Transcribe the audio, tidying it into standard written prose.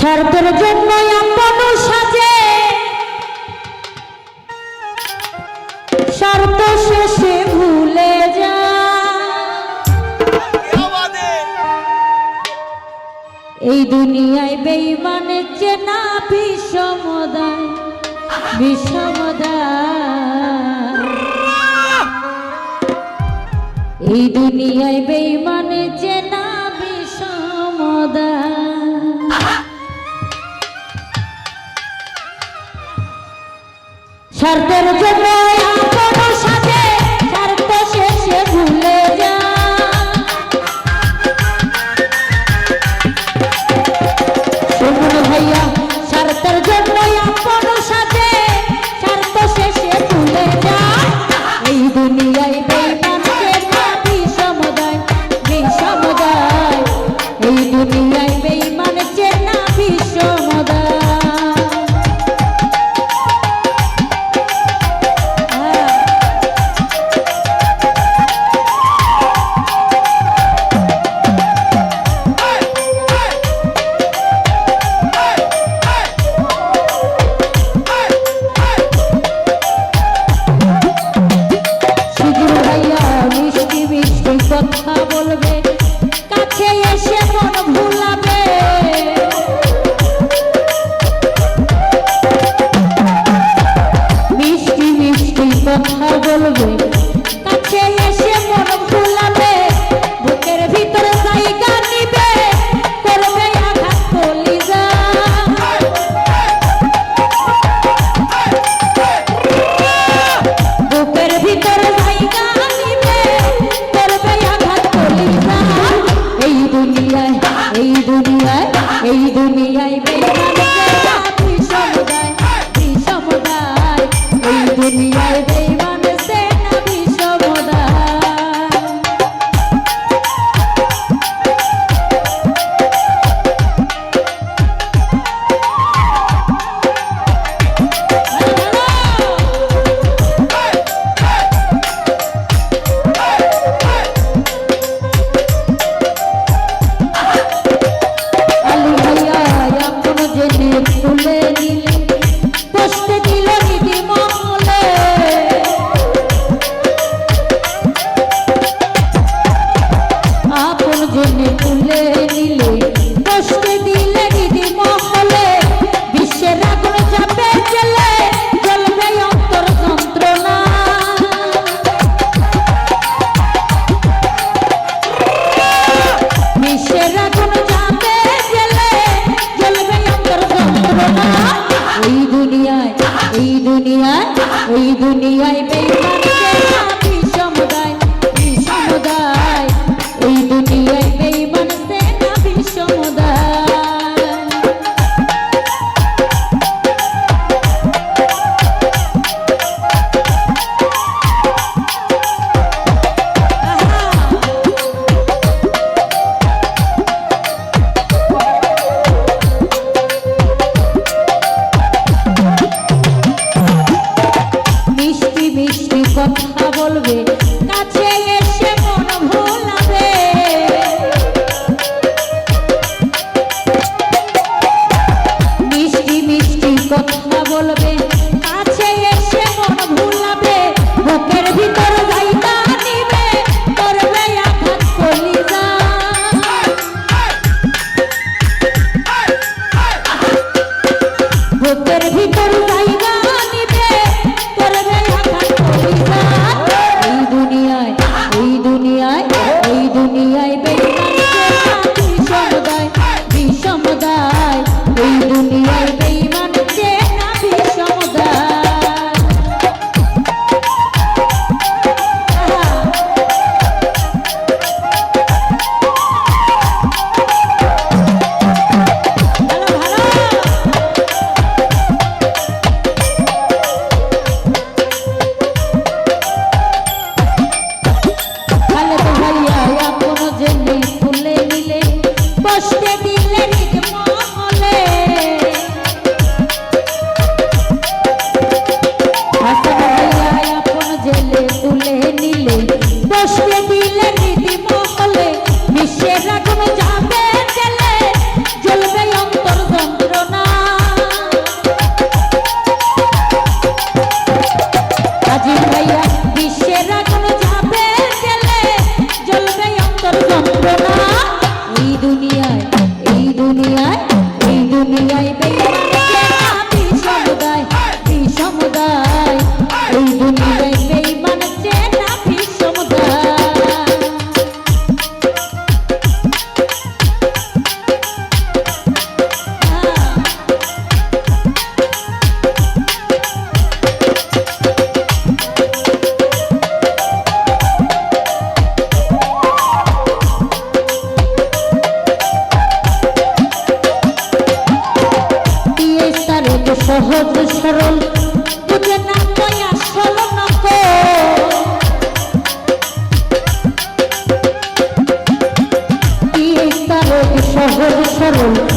স্বার্থের জন্য আপন সাজে স্বার্থ শেষে ভুলে যা এই দুনিয়ায় বেঈমানের চেনা বিষমদায় বিষমদায় এই দুনিয়ায় বেঈমানের চেনা বিষমদায় স্বার্থের জন্য আপন সাজে স্বার্থ শেষে ভুলে যা শুনুন ভাইয়া স্বার্থের জন্য আপন সাজে স্বার্থ শেষে ভুলে যা এই দুনিয়ায় বেঈমানকে না বিষমদায় বিষমদায় এই দুনিয়ায় বেঈমানের চেনা বিষমদায় কথা বলবে কাছে এসে মন ভুলাবে মিষ্টি মিষ্টি কথা বলবে কাছে এসে মন ভুলাবে বুকের ভিতরে জায়গা নিবে করবে আঘাত কলিজা বুকের ভিতরে জায়গা এই দুনিয়ায় বেঈমানের বিষমদায় বিষমদায় এই দুনিয়ায় বেঈমানের চেনা বিষমদায় এই দুনিয়ায় বেঈমানের চেনা বিষমদায় বিষমদায় এই দুনিয়ায় বেঈমানের চেনা পাগল